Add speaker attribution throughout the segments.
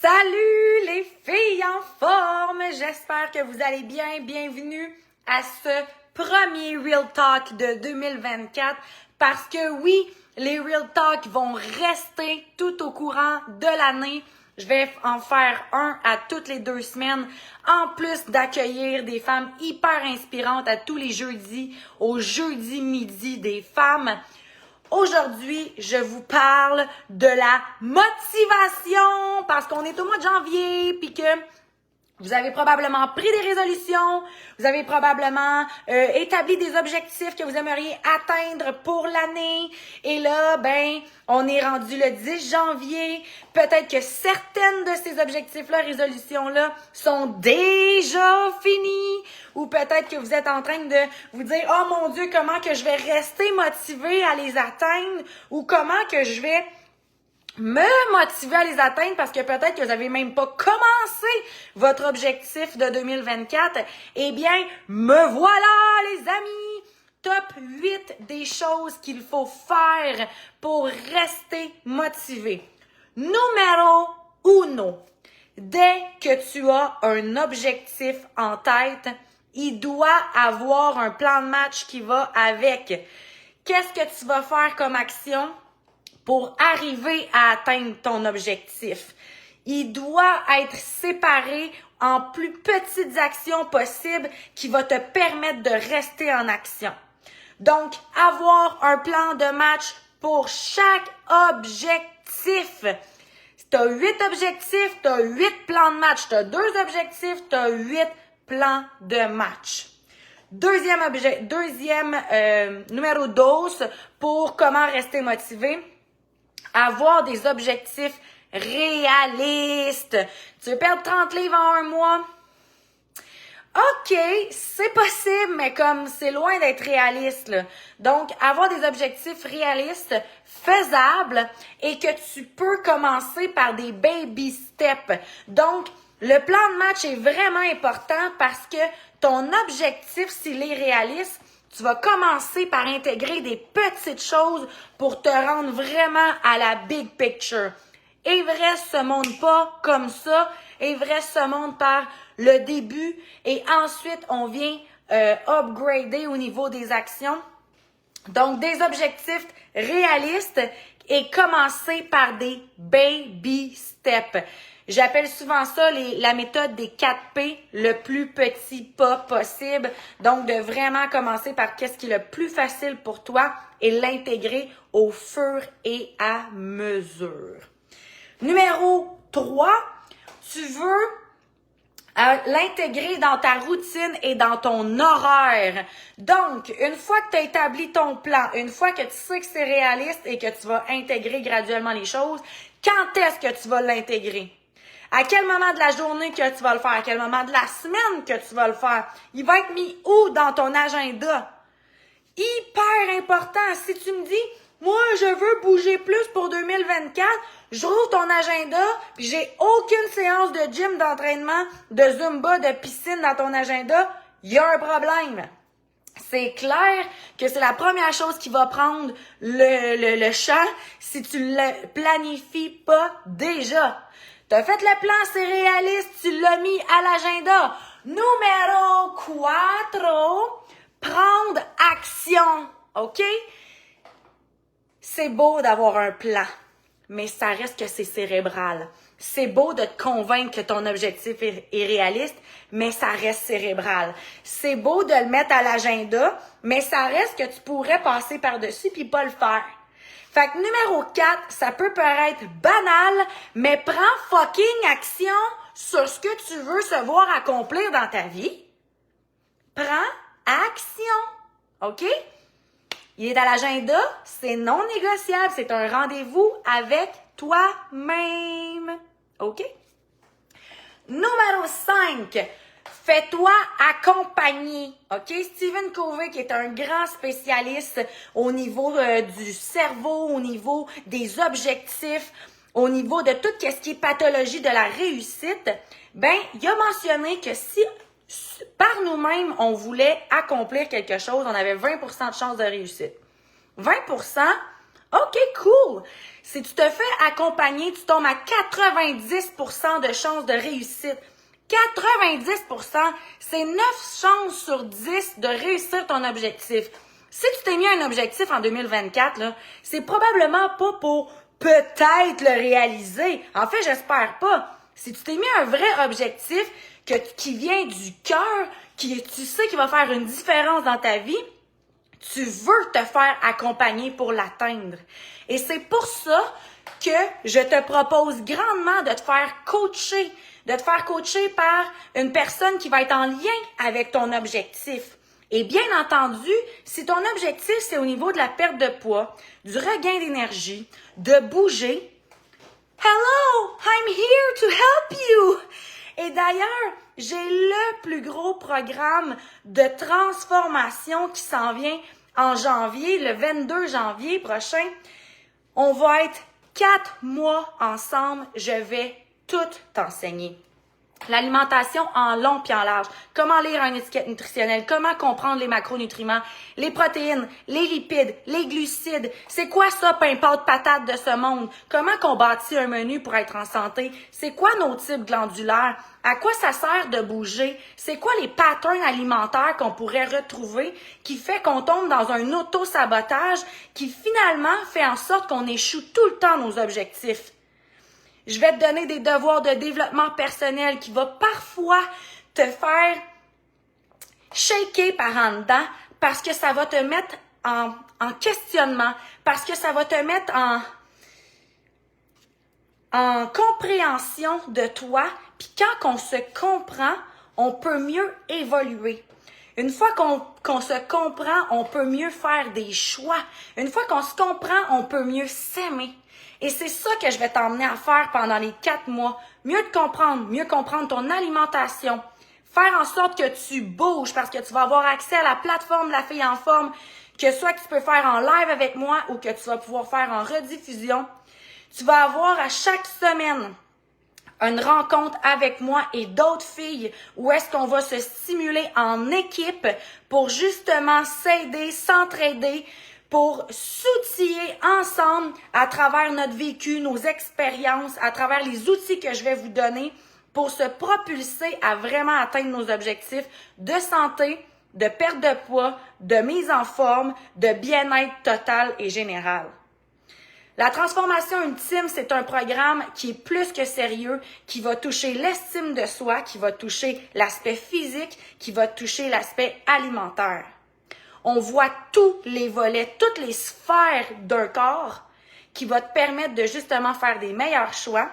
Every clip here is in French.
Speaker 1: Salut les filles en forme! J'espère que vous allez bien. Bienvenue à ce premier Real Talk de 2024 parce que oui, les Real Talk vont rester tout au courant de l'année. Je vais en faire un à toutes les 2 semaines, en plus d'accueillir des femmes hyper inspirantes à tous les jeudis, au jeudi midi des femmes. Aujourd'hui, je vous parle de la motivation parce qu'on est au mois de janvier puis que vous avez probablement pris des résolutions, vous avez probablement établi des objectifs que vous aimeriez atteindre pour l'année. Et là, on est rendu le 10 janvier. Peut-être que certaines de ces objectifs-là, résolutions-là, sont déjà finis. Ou peut-être que vous êtes en train de vous dire « Oh mon Dieu, comment que je vais rester motivé à les atteindre? » Ou « Comment que je vais me motiver à les atteindre parce que peut-être que vous n'avez même pas commencé votre objectif de 2024. Eh bien, me voilà les amis! Top 8 des choses qu'il faut faire pour rester motivé. Numéro 1. Dès que tu as un objectif en tête, il doit avoir un plan de match qui va avec. Qu'est-ce que tu vas faire comme action pour arriver à atteindre ton objectif? Il doit être séparé en plus petites actions possibles qui va te permettre de rester en action. Donc, avoir un plan de match pour chaque objectif. Si tu as 8 objectifs, tu as 8 plans de match. Tu as 2 objectifs, tu as 8 plans de match. Deuxième numéro 12 pour comment rester motivé. Avoir des objectifs réalistes. Tu veux perdre 30 livres en 1 mois? OK, c'est possible, mais comme c'est loin d'être réaliste, là. Donc, avoir des objectifs réalistes, faisables, et que tu peux commencer par des baby steps. Donc, le plan de match est vraiment important parce que ton objectif, s'il est réaliste, tu vas commencer par intégrer des petites choses pour te rendre vraiment à la big picture. Everest se monte pas comme ça. Everest se monte par le début et ensuite on vient upgrader au niveau des actions. Donc, des objectifs réalistes et commencer par des baby steps. J'appelle souvent ça la méthode des 4 P, le plus petit pas possible. Donc, de vraiment commencer par qu'est-ce qui est le plus facile pour toi et l'intégrer au fur et à mesure. Numéro 3, tu veux l'intégrer dans ta routine et dans ton horaire. Donc, une fois que tu as établi ton plan, une fois que tu sais que c'est réaliste et que tu vas intégrer graduellement les choses, quand est-ce que tu vas l'intégrer? À quel moment de la journée que tu vas le faire? À quel moment de la semaine que tu vas le faire? Il va être mis où dans ton agenda? Hyper important. Si tu me dis, moi, je veux bouger plus pour 2024, je rouvre ton agenda, puis j'ai aucune séance de gym, d'entraînement, de Zumba, de piscine dans ton agenda, il y a un problème. C'est clair que c'est la première chose qui va prendre le champ si tu ne le planifies pas déjà. Tu as fait le plan, c'est réaliste, tu l'as mis à l'agenda. Numéro 4, prendre action, OK? C'est beau d'avoir un plan, mais ça reste que c'est cérébral. C'est beau de te convaincre que ton objectif est réaliste, mais ça reste cérébral. C'est beau de le mettre à l'agenda, mais ça reste que tu pourrais passer par-dessus puis pas le faire. Fait que numéro 4, ça peut paraître banal, mais prends fucking action sur ce que tu veux se voir accomplir dans ta vie. Prends action, OK? Il est à l'agenda, c'est non négociable, c'est un rendez-vous avec toi-même, OK? Numéro 5, fais-toi accompagner, OK? Stephen Covey, qui est un grand spécialiste au niveau du cerveau, au niveau des objectifs, au niveau de tout ce qui est pathologie de la réussite, il a mentionné que si par nous-mêmes, on voulait accomplir quelque chose, on avait 20% de chance de réussite. 20%, OK, cool. Si tu te fais accompagner, tu tombes à 90% de chances de réussite. 90%, c'est 9 chances sur 10 de réussir ton objectif. Si tu t'es mis un objectif en 2024, là, c'est probablement pas pour peut-être le réaliser. En fait, j'espère pas. Si tu t'es mis un vrai objectif qui vient du cœur, tu sais qu'il va faire une différence dans ta vie, tu veux te faire accompagner pour l'atteindre. Et c'est pour ça que je te propose grandement de te faire coacher, par une personne qui va être en lien avec ton objectif. Et bien entendu, si ton objectif, c'est au niveau de la perte de poids, du regain d'énergie, de bouger, hello, I'm here to help you! Et d'ailleurs, j'ai le plus gros programme de transformation qui s'en vient en janvier, le 22 janvier prochain. On va être 4 mois ensemble. Je vais tout t'enseigner. L'alimentation en long puis en large. Comment lire une étiquette nutritionnelle. Comment comprendre les macronutriments, les protéines, les lipides, les glucides. C'est quoi ça, pain, pâte, patate de ce monde? Comment qu'on bâtit un menu pour être en santé? C'est quoi nos types glandulaires? À quoi ça sert de bouger? C'est quoi les patterns alimentaires qu'on pourrait retrouver qui fait qu'on tombe dans un auto-sabotage qui finalement fait en sorte qu'on échoue tout le temps nos objectifs? Je vais te donner des devoirs de développement personnel qui va parfois te faire shaker par en dedans parce que ça va te mettre en questionnement, parce que ça va te mettre en compréhension de toi. Puis quand on se comprend, on peut mieux évoluer. Une fois qu'on se comprend, on peut mieux faire des choix. Une fois qu'on se comprend, on peut mieux s'aimer. Et c'est ça que je vais t'emmener à faire pendant les 4 mois. Mieux comprendre ton alimentation. Faire en sorte que tu bouges parce que tu vas avoir accès à la plateforme de la fille en forme, que soit que tu peux faire en live avec moi ou que tu vas pouvoir faire en rediffusion. Tu vas avoir à chaque semaine une rencontre avec moi et d'autres filles où est-ce qu'on va se stimuler en équipe pour justement s'aider, s'entraider, pour s'outiller ensemble à travers notre vécu, nos expériences, à travers les outils que je vais vous donner pour se propulser à vraiment atteindre nos objectifs de santé, de perte de poids, de mise en forme, de bien-être total et général. La transformation ultime, c'est un programme qui est plus que sérieux, qui va toucher l'estime de soi, qui va toucher l'aspect physique, qui va toucher l'aspect alimentaire. On voit tous les volets, toutes les sphères d'un corps qui va te permettre de justement faire des meilleurs choix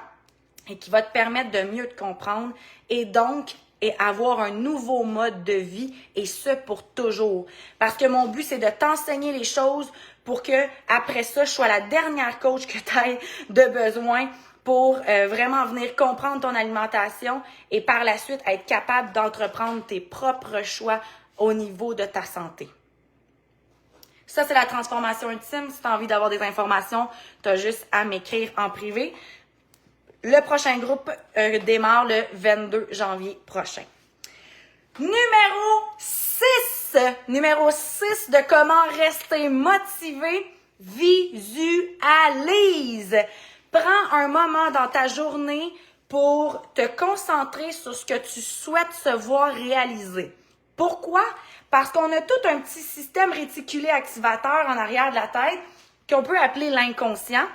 Speaker 1: et qui va te permettre de mieux te comprendre et donc avoir un nouveau mode de vie et ce pour toujours. Parce que mon but, c'est de t'enseigner les choses pour que après ça, je sois la dernière coach que tu aies de besoin pour vraiment venir comprendre ton alimentation et par la suite être capable d'entreprendre tes propres choix au niveau de ta santé. Ça, c'est la transformation ultime. Si tu as envie d'avoir des informations, tu as juste à m'écrire en privé. Le prochain groupe démarre le 22 janvier prochain. Numéro 6 de comment rester motivé, visualise. Prends un moment dans ta journée pour te concentrer sur ce que tu souhaites se voir réaliser. Pourquoi? Parce qu'on a tout un petit système réticulé activateur en arrière de la tête qu'on peut appeler l'inconscient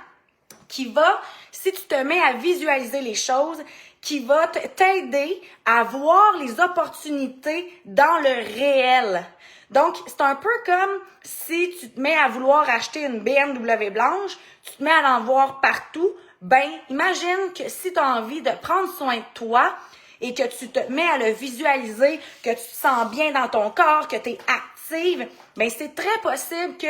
Speaker 1: qui va, si tu te mets à visualiser les choses, qui va t'aider à voir les opportunités dans le réel. Donc, c'est un peu comme si tu te mets à vouloir acheter une BMW blanche, tu te mets à en voir partout, ben imagine que si tu as envie de prendre soin de toi et que tu te mets à le visualiser, que tu te sens bien dans ton corps, que tu es active, ben c'est très possible que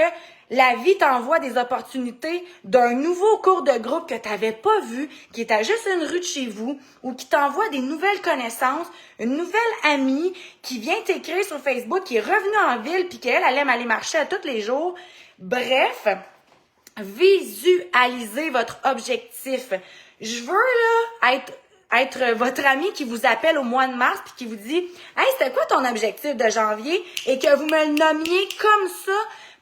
Speaker 1: la vie t'envoie des opportunités d'un nouveau cours de groupe que tu n'avais pas vu, qui est à juste une rue de chez vous, ou qui t'envoie des nouvelles connaissances, une nouvelle amie qui vient t'écrire sur Facebook, qui est revenue en ville, puis qu'elle aime aller marcher à tous les jours. Bref, visualisez votre objectif. Je veux là être votre ami qui vous appelle au mois de mars puis qui vous dit « Hey, c'était quoi ton objectif de janvier? » et que vous me le nommiez comme ça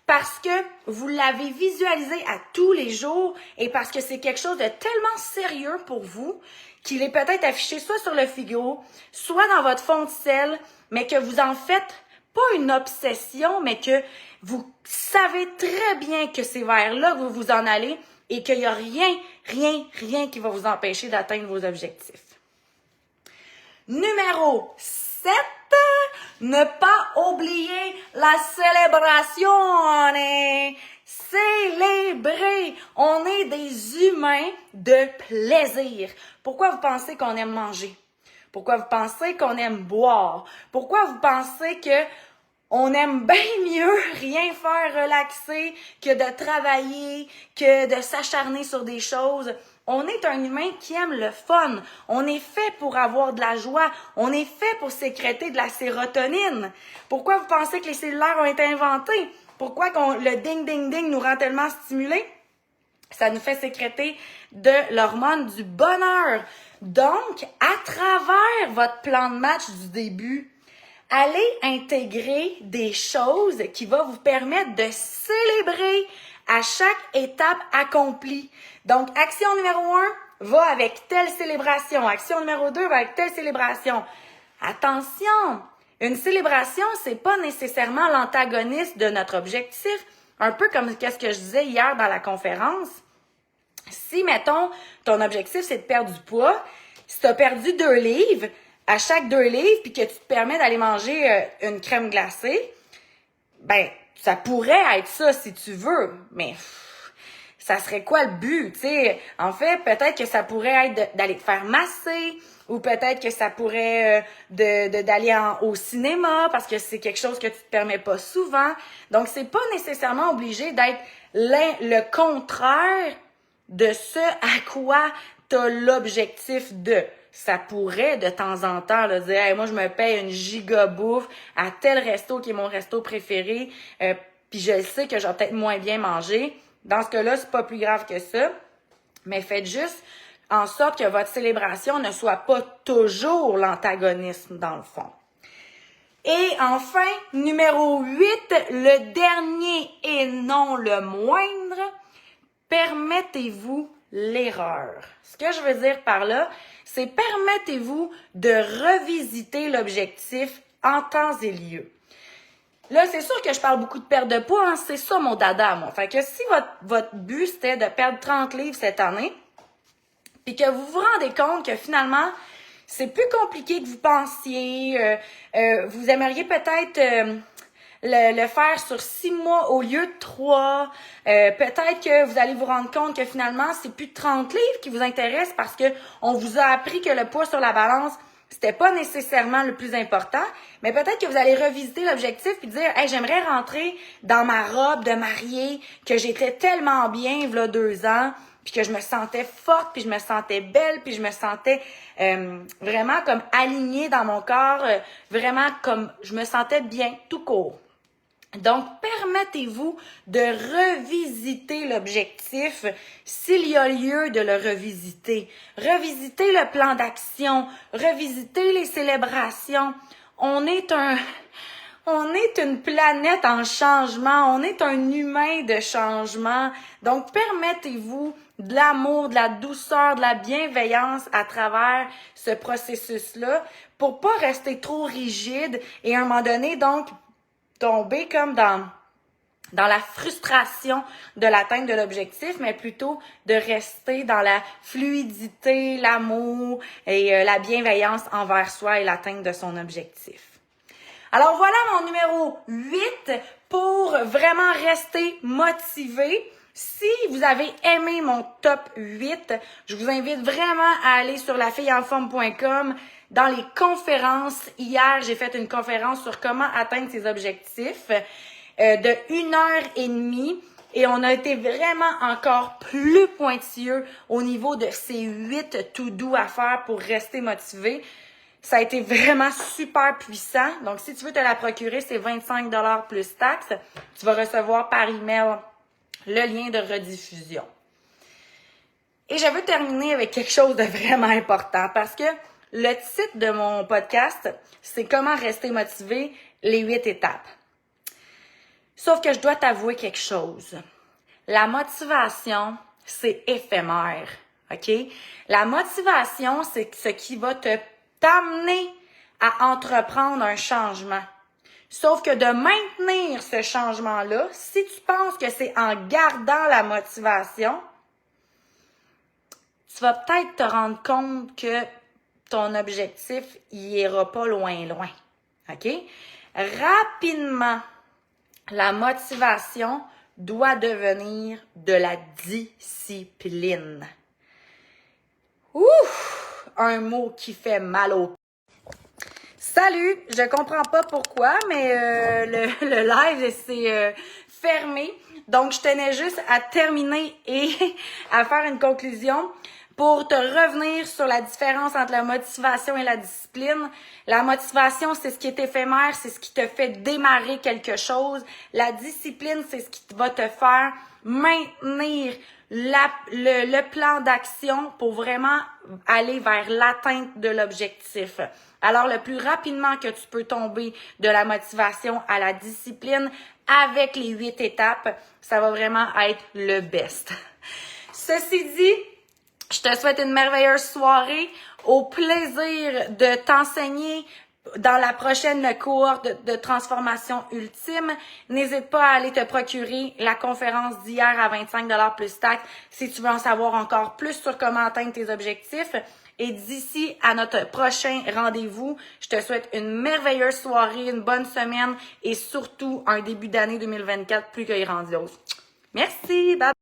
Speaker 1: parce que vous l'avez visualisé à tous les jours et parce que c'est quelque chose de tellement sérieux pour vous qu'il est peut-être affiché soit sur le frigo, soit dans votre fond de sel, mais que vous en faites pas une obsession, mais que vous savez très bien que c'est vers là que vous vous en allez et qu'il n'y a rien qui va vous empêcher d'atteindre vos objectifs. Numéro 7, ne pas oublier la célébration. Célébrer. On est des humains de plaisir. Pourquoi vous pensez qu'on aime manger? Pourquoi vous pensez qu'on aime boire? Pourquoi vous pensez que on aime bien mieux rien faire relaxer que de travailler, que de s'acharner sur des choses? On est un humain qui aime le fun. On est fait pour avoir de la joie. On est fait pour sécréter de la sérotonine. Pourquoi vous pensez que les cellulaires ont été inventés? Pourquoi le ding-ding-ding nous rend tellement stimulés? Ça nous fait sécréter de l'hormone du bonheur. Donc, à travers votre plan de match du début, allez intégrer des choses qui vont vous permettre de célébrer à chaque étape accomplie. Donc, action numéro 1 va avec telle célébration. Action numéro 2 va avec telle célébration. Attention! Une célébration, c'est pas nécessairement l'antagoniste de notre objectif. Un peu comme ce que je disais hier dans la conférence. Si, mettons, ton objectif, c'est de perdre du poids, si tu as perdu 2 livres, à chaque 2 livres, puis que tu te permets d'aller manger une crème glacée, ben, ça pourrait être ça si tu veux, mais ça serait quoi le but, tu sais? En fait, peut-être que ça pourrait être d'aller te faire masser, ou peut-être que ça pourrait d'aller au cinéma, parce que c'est quelque chose que tu te permets pas souvent. Donc, c'est pas nécessairement obligé d'être le contraire de ce à quoi tu as l'objectif de. Ça pourrait de temps en temps là, dire hey, moi je me paye une giga bouffe à tel resto qui est mon resto préféré, puis je sais que je vais peut-être moins bien manger. Dans ce cas-là, c'est pas plus grave que ça. Mais faites juste en sorte que votre célébration ne soit pas toujours l'antagonisme dans le fond. Et enfin, numéro 8, le dernier et non le moindre, permettez-vous l'erreur. Ce que je veux dire par là, c'est permettez-vous de revisiter l'objectif en temps et lieu. Là, c'est sûr que je parle beaucoup de perte de poids, hein, c'est ça mon dada, moi. Fait que si votre but, c'était de perdre 30 livres cette année, puis que vous vous rendez compte que finalement, c'est plus compliqué que vous pensiez, vous aimeriez peut-être le faire sur 6 mois au lieu de 3. Peut-être que vous allez vous rendre compte que finalement, c'est plus 30 livres qui vous intéressent parce que on vous a appris que le poids sur la balance, c'était pas nécessairement le plus important. Mais peut-être que vous allez revisiter l'objectif puis dire, hey, j'aimerais rentrer dans ma robe de mariée, que j'étais tellement bien, v'là 2 ans, puis que je me sentais forte, puis je me sentais belle, puis je me sentais vraiment comme alignée dans mon corps, vraiment comme je me sentais bien, tout court. Donc, permettez-vous de revisiter l'objectif s'il y a lieu de le revisiter. Revisiter le plan d'action, revisiter les célébrations. On est une planète en changement, on est un humain de changement. Donc, permettez-vous de l'amour, de la douceur, de la bienveillance à travers ce processus-là pour pas rester trop rigide et à un moment donné, donc, tomber comme dans la frustration de l'atteinte de l'objectif, mais plutôt de rester dans la fluidité, l'amour et la bienveillance envers soi et l'atteinte de son objectif. Alors voilà mon numéro 8 pour vraiment rester motivé. Si vous avez aimé mon top 8, je vous invite vraiment à aller sur lafilleenforme.com. Dans les conférences, hier, j'ai fait une conférence sur comment atteindre ses objectifs de 1h30 et on a été vraiment encore plus pointilleux au niveau de ces 8 to-do à faire pour rester motivé. Ça a été vraiment super puissant. Donc, si tu veux te la procurer, c'est 25$ plus taxes. Tu vas recevoir par email le lien de rediffusion. Et je veux terminer avec quelque chose de vraiment important parce que le titre de mon podcast, c'est « Comment rester motivé, les 8 étapes ». Sauf que je dois t'avouer quelque chose. La motivation, c'est éphémère, OK? La motivation, c'est ce qui va t'amener à entreprendre un changement. Sauf que de maintenir ce changement-là, si tu penses que c'est en gardant la motivation, tu vas peut-être te rendre compte que ton objectif, il ira pas loin, loin. OK? Rapidement, la motivation doit devenir de la discipline. Ouf! Un mot qui fait mal au... Salut! Je comprends pas pourquoi, mais le live s'est fermé. Donc, je tenais juste à terminer et à faire une conclusion pour te revenir sur la différence entre la motivation et la discipline. La motivation, c'est ce qui est éphémère, c'est ce qui te fait démarrer quelque chose. La discipline, c'est ce qui va te faire maintenir le plan d'action pour vraiment aller vers l'atteinte de l'objectif. Alors, le plus rapidement que tu peux tomber de la motivation à la discipline avec les 8 étapes, ça va vraiment être le best. Ceci dit, je te souhaite une merveilleuse soirée. Au plaisir de t'enseigner dans la prochaine cohorte de transformation ultime. N'hésite pas à aller te procurer la conférence d'hier à 25$ plus taxes si tu veux en savoir encore plus sur comment atteindre tes objectifs. Et d'ici à notre prochain rendez-vous, je te souhaite une merveilleuse soirée, une bonne semaine et surtout un début d'année 2024 plus que grandiose. Merci, bye!